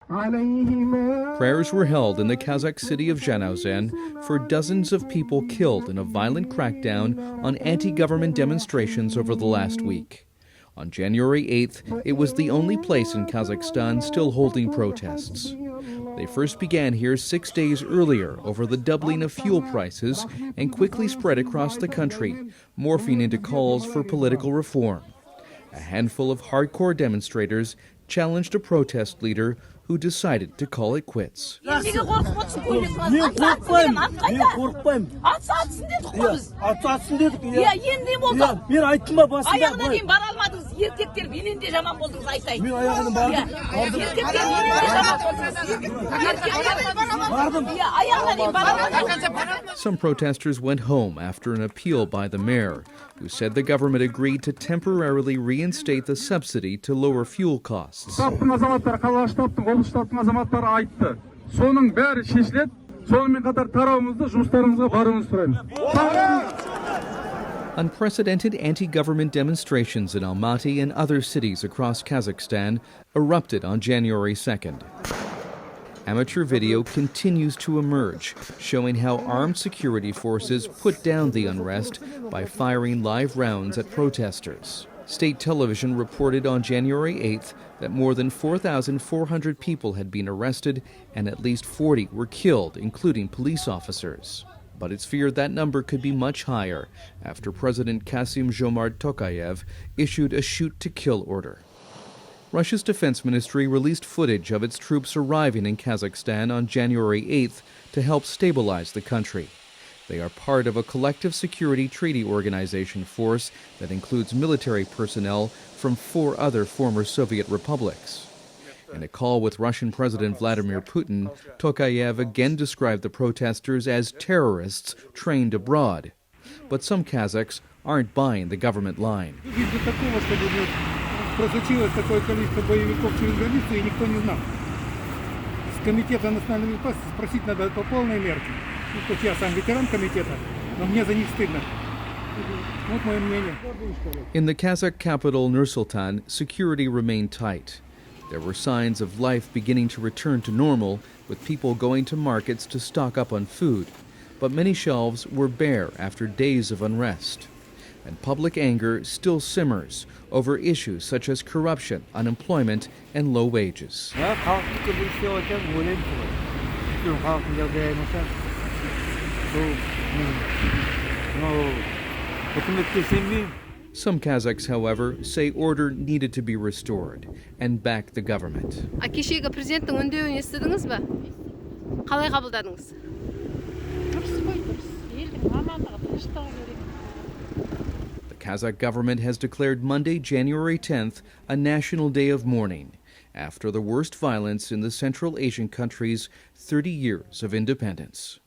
Prayers were held in the Kazakh city of Zhanaozen for dozens of people killed in a violent crackdown on anti-government demonstrations over the last week. On January 8th, it was the only place in Kazakhstan still holding protests. They first began here 6 days earlier over the doubling of fuel prices and quickly spread across the country, morphing into calls for political reform. A handful of hardcore demonstrators challenged a protest leader who decided to call it quits. Some protesters went home after an appeal by the mayor, who said the government agreed to temporarily reinstate the subsidy to lower fuel costs. Unprecedented anti-government demonstrations in Almaty and other cities across Kazakhstan erupted on January 2nd. Amateur video continues to emerge, showing how armed security forces put down the unrest by firing live rounds at protesters. State television reported on January 8th that more than 4,400 people had been arrested and at least 40 were killed, including police officers. But it's feared that number could be much higher after President Kassym-Jomart Tokayev issued a shoot-to-kill order. Russia's defense ministry released footage of its troops arriving in Kazakhstan on January 8th to help stabilize the country. They are part of a collective security treaty organization force that includes military personnel from 4 other former Soviet republics. In a call with Russian President Vladimir Putin, Tokayev again described the protesters as terrorists trained abroad. But some Kazakhs aren't buying the government line. Случилось такое количество боевиков через границу, и никто не знал. С комитета национальной безопасности спросить надо по полной мерке. Хоть я сам ветеран комитета, но мне за них стыдно. Вот мое мнение. In the Kazakh capital Nur-Sultan, security remained tight. There were signs of life beginning to return to normal, with people going to markets to stock up on food. But many shelves were bare after days of unrest. And public anger still simmers over issues such as corruption, unemployment, and low wages. Some Kazakhs, however, say order needed to be restored and back the government. Кешегі президенттің үндеуін естідіңіз бе? Қалай қабылдадыңыз? The Kazakh government has declared Monday, January 10th, a national day of mourning after the worst violence in the Central Asian country's 30 years of independence.